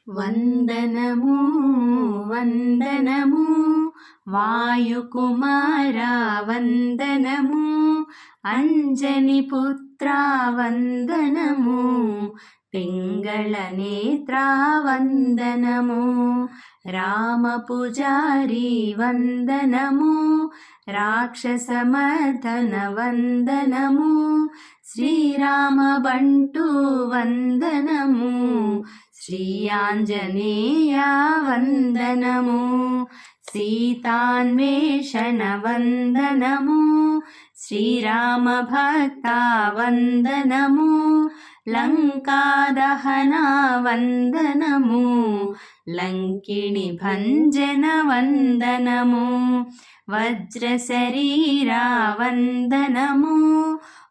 వందనము వందనము వాయుకుమారా వందనము అంజని పుత్రా వందనము పింగళ నేత్రా వందనము రామ పూజారి వందనము రాక్షసమర్దన వందనము శ్రీరామ బంటు వందనము శ్రీ ఆంజనేయ వందనము సీతాన్వేషణ వందనము శ్రీరామ భక్త వందనము లంకాదహన వందనము లంకిణి భంజన వందనము వజ్ర శరీరా వందనము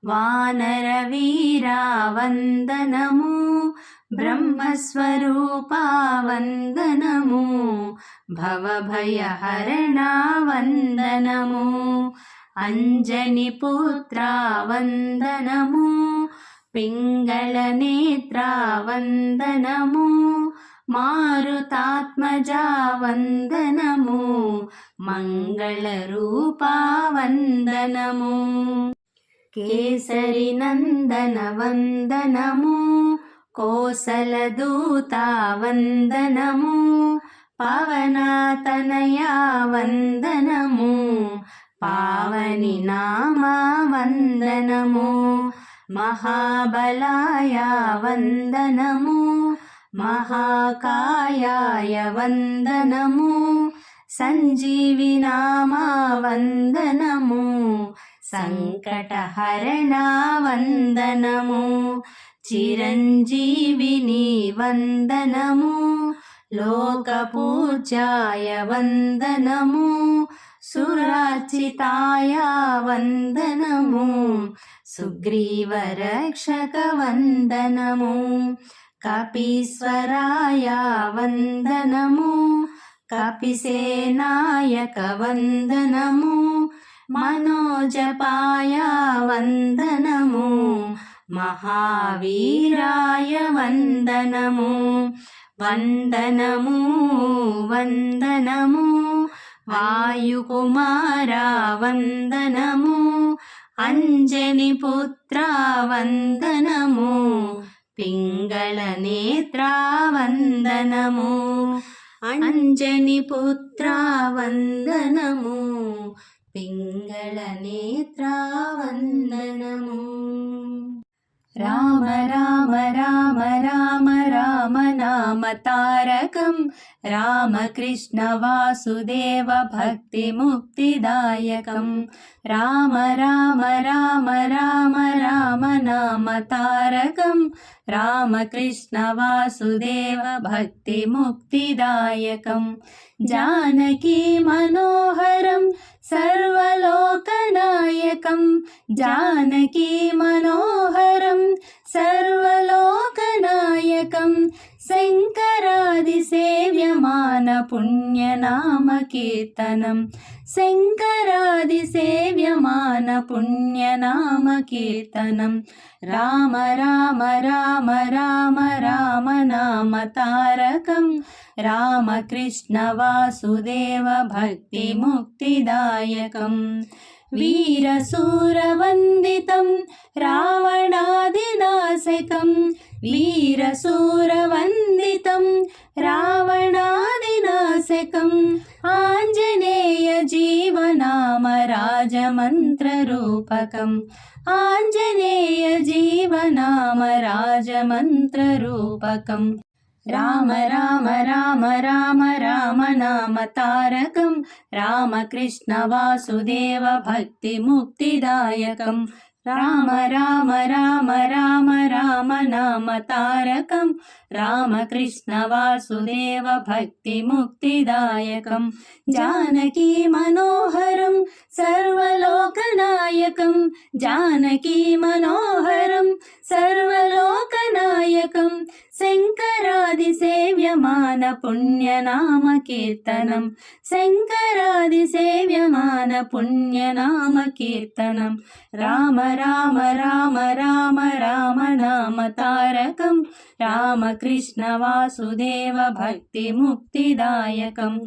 వానర వీరా వందనము బ్రహ్మస్వరూపా వందనము భవభయహరణ వందనము అంజని పుత్రా వందనము పింగళ నేత్రా వందనము మారుతాత్మజా వందనము మంగళ రూపా వందనము కేసరి నందన వందనము కోసలదూత వందనము పవనాతనయా వందనము పావని నామ వందనము మహాబలాయ వందనము మహాకాయాయ వందనము సంజీవి నామ వందనము సంకటహరణ వందనము చిరంజీవిని వందనము లోకపూజ్యాయ వందనము సురార్చితాయ వందనము సుగ్రీవరక్షక వందనము కపీశ్వరాయ వందనము కపిసేనాయక వందనము మనోజపాయ వందనము మహావీరాయ వందనము వందనము వందనము వాయుకుమారా వందనము అంజని పుత్రా వందనము పింగళ నేత్రా వందనము అంజని పుత్రా వందనము పింగళ నేత్రా వందనము రామ రామ రామ రామ రామ నామ తారకం రామకృష్ణ వాసుదేవ భక్తి ముక్తిదాయకం రామ రామ రామ రామ రామ నామ తారకం రామకృష్ణ వాసుదేవ భక్తి ముక్తిదాయకం జానకీ మనోహరం సర్వలోకనాయకం జానకీ మనోహరం సర్వలోకనాయకం శంకరాది సేవ్యమాన పుణ్యనామ కీర్తనం శంకరాది సేవ్యమాన పుణ్యనామ కీర్తనం రామ రామ రామ రామ రామ నామ తారకం రామకృష్ణ వాసుదేవ భక్తి ముక్తిదాయకం వీరశూరవందితం రావణాదినాశకం వీరశూరవందితం రావణాదినాశకం ఆంజనేయ జీవనామ రాజమంత్రరూపకం ఆంజనేయ జీవనామ రాజమంత్రరూపకం రామ రామ రామ రామ రామ నామ తారకం రామకృష్ణ వాసుదేవ భక్తి ముక్తిదాయకం రామ రామ రామ రామ రామ నామ తారకం రామకృష్ణ వాసుదేవ భక్తి ముక్తిదాయకం జానకీ మనోహరం సర్వలోకనాయకం జానకీ మనోహరం సర్వలోకనాయకం శంకరాది సేవ్య సేవ్యమాన పుణ్యనామ కీర్తనం శంకరాది సేవ్యమాన పుణ్యనామ కీర్తనం రామ రామ రామ రామ రామ నామ తారకం రామకృష్ణ వాసుదేవ భక్తి ముక్తిదాయకం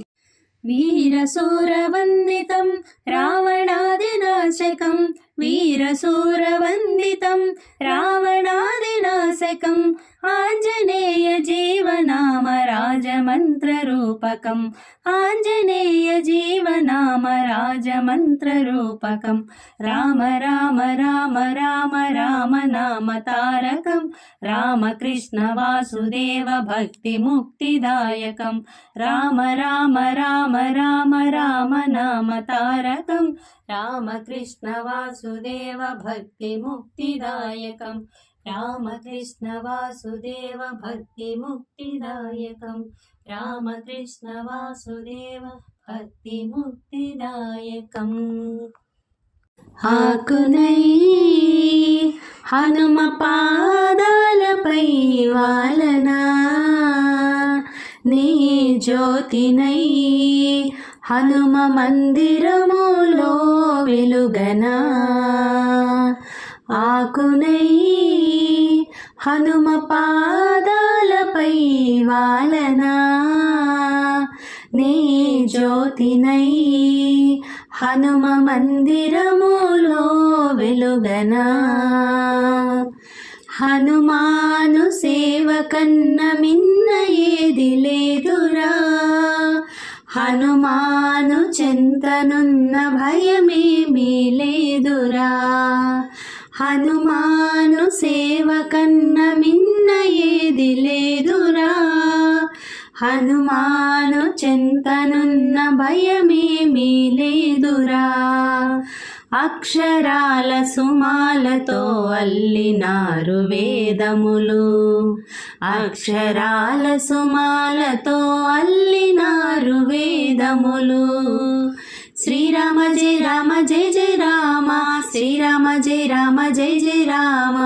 వీరశూరవందితం రావణాదినాశకం వీరశూరవందితం రావణాదినాశకం ఆంజనేయ జీవనామ రాజమంత్రరూపకం ఆంజనేయ జీవనామ రాజమంత్రరూపకం రామ రామ రామ రామ రామ నామ తారకం రామకృష్ణ వాసుదేవ భక్తి ముక్తిదాయకం రామ రామ రామ రామ రామ నామ తారకం రామకృష్ణ వాసుదేవ భక్తి ముక్తిదాయకం రామకృష్ణ వాసుదేవ భక్తి ముక్తిదాయకం రామకృష్ణ వాసుదేవ భక్తి ముక్తిదాయకం ఆకునై హనుమ పాదాలపై వాలనా నీ జ్యోతినై హనుమ మందిరములో వెలుగనా ఆకునై హనుమ పాదాలపై వాలనా నీ జ్యోతినై హనుమ మందిరములో వెలుగనా హనుమాను సేవ కన్న మిన్న ఏది లేదురా హనుమాను చెంతనున్న భయమేమీ లేదురా హనుమాను సేవ కన్న మిన్న ఏది లేదురా హనుమాను చెంతనున్న భయమేమీ లేదురా అక్షరాల సుమాలతో అల్లినారు వేదములు అక్షరాల సుమాలతో అల్లినారు వేదములు శ్రీరామ జయ రామ జయ జయ రామ శ్రీరామ జయ రామ జయ జయ రామ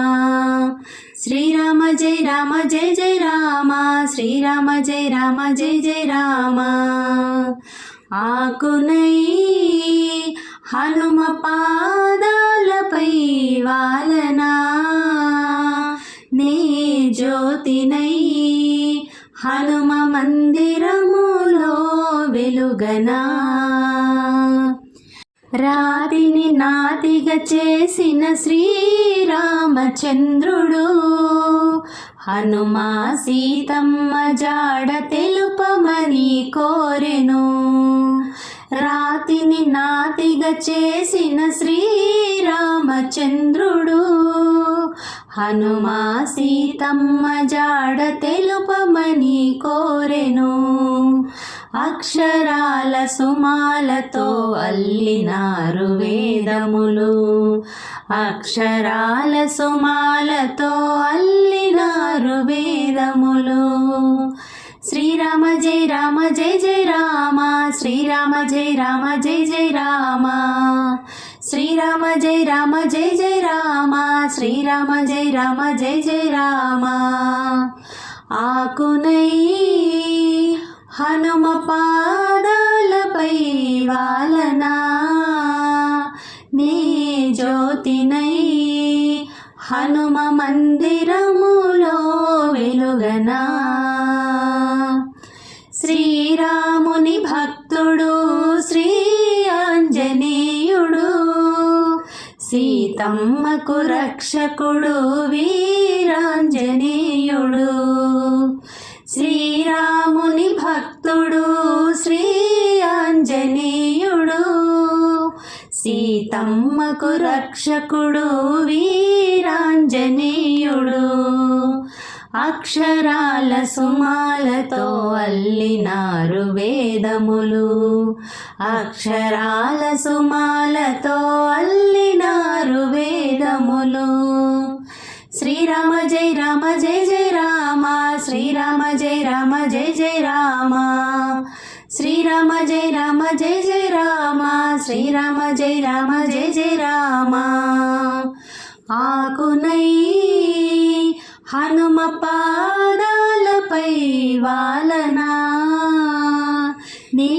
శ్రీరామ జయ రామ జయ జయ రామ శ్రీరామ జయ రామ జయ జయ రామ ఆకునై హనుమ పాదాలపై వాలనా నే జ్యోతినై హనుమ మందిరములో వెలుగనా రాతిని నాతిగా చేసిన శ్రీరామచంద్రుడు హనుమా సీతమ్మ జాడ తెలుపమని కోరెను రాతిని నాతిగా చేసిన శ్రీరామచంద్రుడు హనుమా సీతమ్మ జాడ తెలుపమని కోరెను అక్షరాల సుమాలతో అల్లినారు వేదములు అక్షరాల సుమాలతో అల్లినారు వేదములు శ్రీరామ జయ రామ జయ జయ రామ శ్రీరామ జయ రామ జయ జయ రామ శ్రీరామ జయ రామ జయ జయ రామ శ్రీరామ జయ రామ జయ జయ రామ ఆకునై హనుమ పాదాలపై వాలనా నీ జ్యోతినై హనుమ మందిరములో వెలుగనా శ్రీరాముని భక్తుడు శ్రీ ఆంజనేయుడు సీతమ్మకు రక్షకుడు వీరాంజనేయుడు శ్రీరాముని భక్తుడు శ్రీ ఆంజనేయుడు సీతమ్మకు రక్షకుడు వీరాంజనేయుడు అక్షరాల సుమాలతో అల్లినారు వేదములు అక్షరాల సుమాలతో అల్లినారు వేదములు శ్రీరామ జయ రామ జయ జయ రామ శ్రీరామ జయ రామ జయ జయ రామ శ్రీరామ జయ రామ జయ జయ రామ శ్రీరామ జయ రామ జయ జయ రామ ఆకునై హనుమ పాదాలపై వాలనా నీ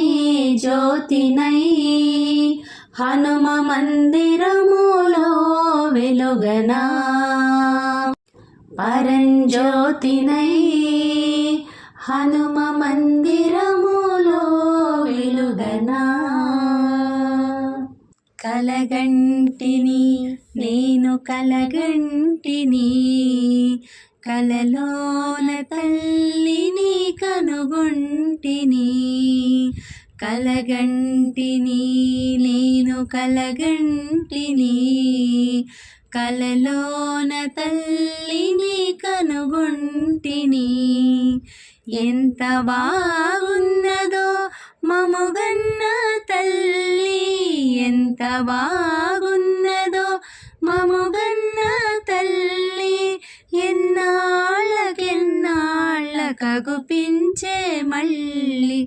జ్యోతినై హనుమ మందిరములో వెలుగనా పరంజ్యోతినై హనుమ మందిరములో వెలుగనా కలగంటిని నేను కలగంటిని కలలోన తల్లిని కనుగొంటిని కలగంటిని నేను కలగంటిని కలలోన తల్లిని కనుగొంటిని ఎంత బాగున్నదో మముగన్న తల్లి ఎంత బాగున్నదో మముగన్న తల్లి ఎన్నాళ్ళకెన్నాళ్ళకగుపించే మళ్ళీ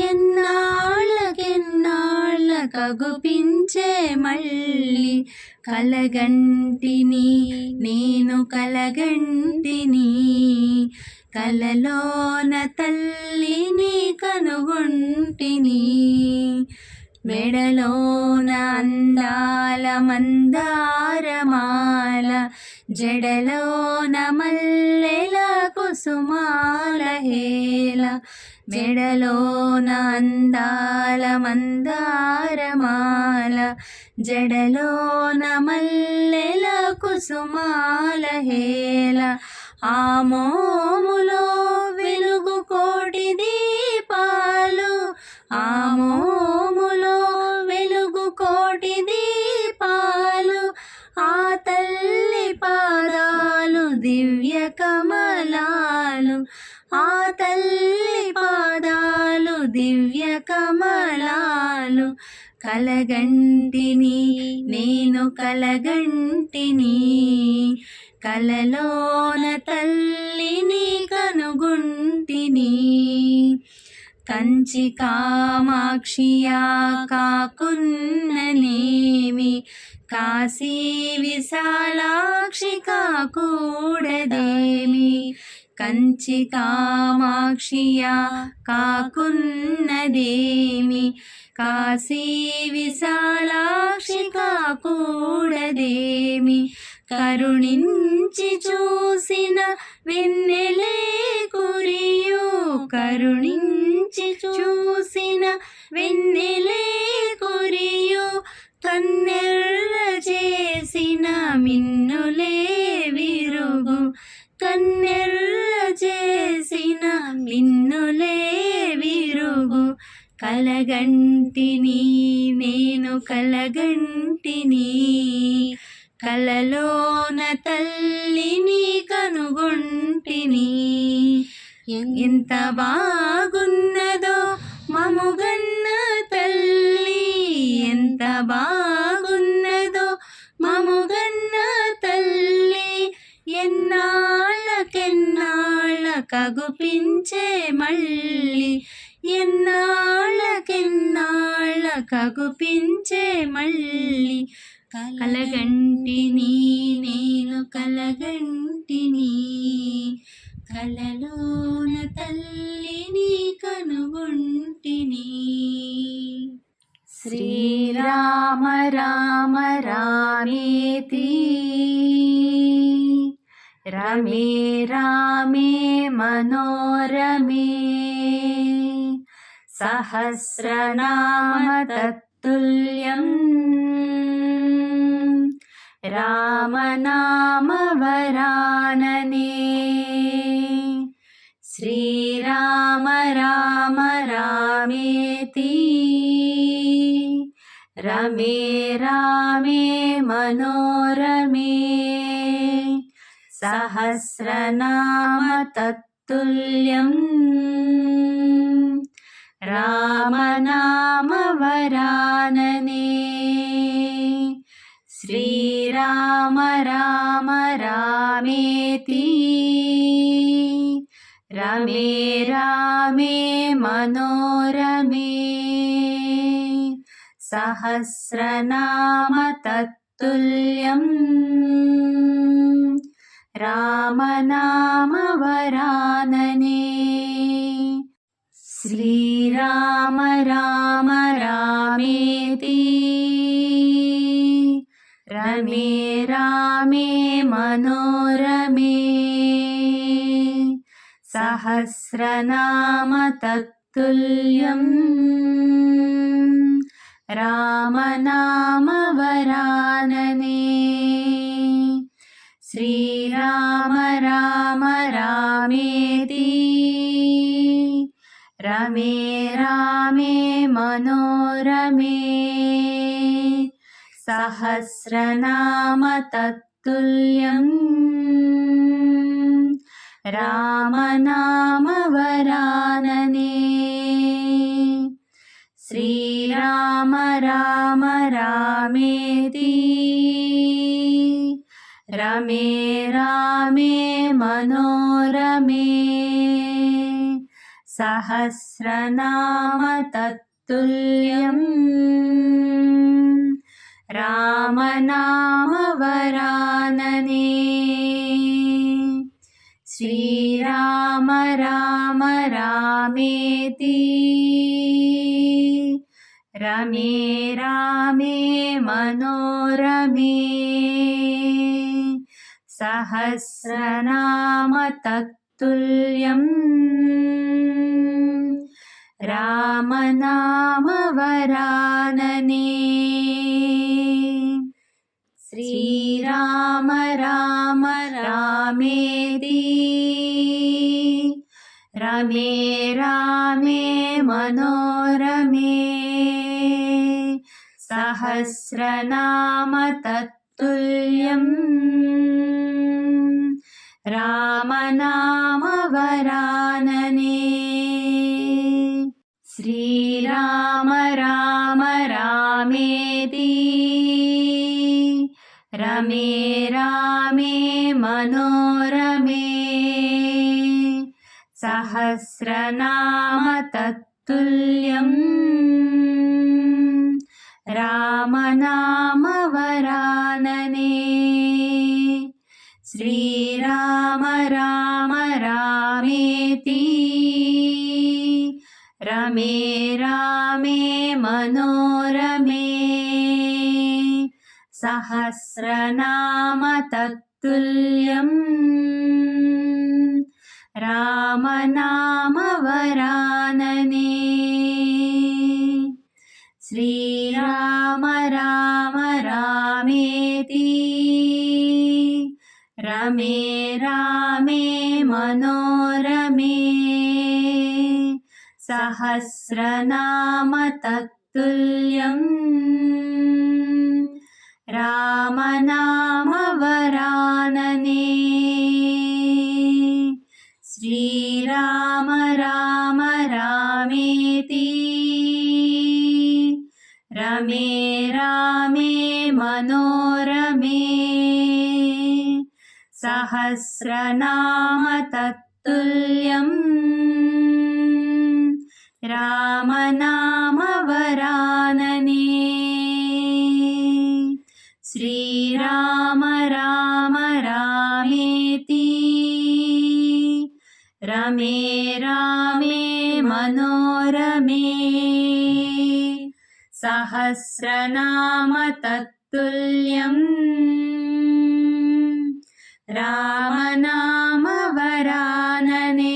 ఎన్నాళ్ళకెన్నాళ్ళకగుపించే మళ్ళీ కలగంటిని నేను కలగంటిని కలలోన తల్లిని కనుగొంటిని మెడలోన అందాల మందారమాల జడలోన మల్లెల కుసుమాల హేల మెడలోన అందాల మందారమాల జడలోన మల్లెల కుసుమాల హేల ఆ మోములో వెలుగు కోటి దీపాలు ఆ మోములో వెలుగు కోటి దీపాలు ఆ తల్లి పాదాలు దివ్య కమలాలు ఆ తల్లి పాదాలు దివ్య కమలాలు కలగంటిని నేను కలగంటిని కలలోన తల్లిని కనుగొంటిని కంచి కామాక్షియా కాకున్ననేమి కాశీ విశాలాక్షి కాకూడదేమి కంచి కామాక్షియా కాకున్నదేమి కాశీ విశాలాక్షి కాకూడదేమి కరుణించి చూసిన వెన్నెలే కురియు కరుణించి చూసిన వెన్నెలే కురియు కన్నెర్ర చేసిన మిన్నులే విరుగు కన్నెర్ర చేసిన మిన్నులే విరుగు కలగంటిని నేను కలగంటిని కలలోన తల్లిని కనుగొంటిని ఎంత బాగున్నదో మముగన్న తల్లి ఎంత బాగున్నదో మముగన్న తల్లి ఎన్నాళ్ళకెన్నాళ్ళకగుపించే మళ్ళీ ఎన్నాళ్ళకెన్నాళ్ళకగుపించే మళ్ళీ కలగంటిని నేను కలగంటిని కలలోన తల్లిని కనుగొంటిని శ్రీరామ రామ రామేతి రమే రామే మనోరమే సహస్రనామ తత్తుల్యం రామనామ వరాననే శ్రీరామ రామ రామేతి రమే రామే మనోరమే సహస్రనామ తత్తుల్యం రామనామ వరాననే శ్రీరామ రామ రామేతి రమే రామే మనోరమే సహస్రనామ తత్తుల్యం रामनामवरानने श्रीराम राम रामेति रमे रामे मनोरमे सहस्रनाम तत्तुल्यम् रामनामवरानने श्रीराम राम रामेति रमे रामे मनोरमे सहस्रनाम तत्तुल्यम् रामनामवरानने श्रीराम राम रामेति रमे रामे मनोरमे सहस्रनाम तत्तुल्यम् रामनामवरानने श्रीराम राम रामेति रमे रामे मनोरमे सहस्रनाम तत्तुल्यम् रामनामवरानने श्रीराम राम रामेति रमे रामे मनोरमे सहस्रनाम तत्तुल्यम् रामनामवरानने श्रीराम राम रामेति रमे रामे मनोरमे सहस्रनाम तत्तुल्यम् रामनामवरानने श्रीराम राम रामेति रमे रामे मनोरमे सहस्रनाम तत्तुल्यम् रामनामवरानने श्रीराम राम रामेति रमे रामे मनोरमे सहस्रनाम तत्तुल्यम् रामनामवरानने श्रीराम राम रामेति रमे रामे मनोरमे सहस्रनाम तत्तुल्यम् रामनामवरानने श्रीराम राम रामेति रमे रामे मनोरमे सहस्रनाम तत्तुल्यम् रामनामवरानने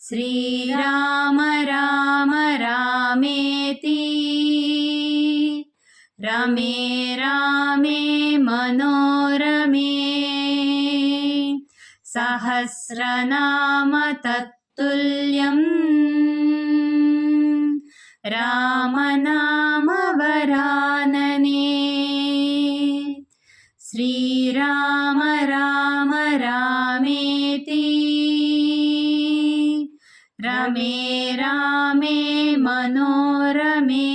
श्रीराम राम रामेति रमे रामे मनोरमे सहस्रनाम तत्तुल्यम् रामनामवरानने श्रीराम राम रामेति रमे रामे मनोरमे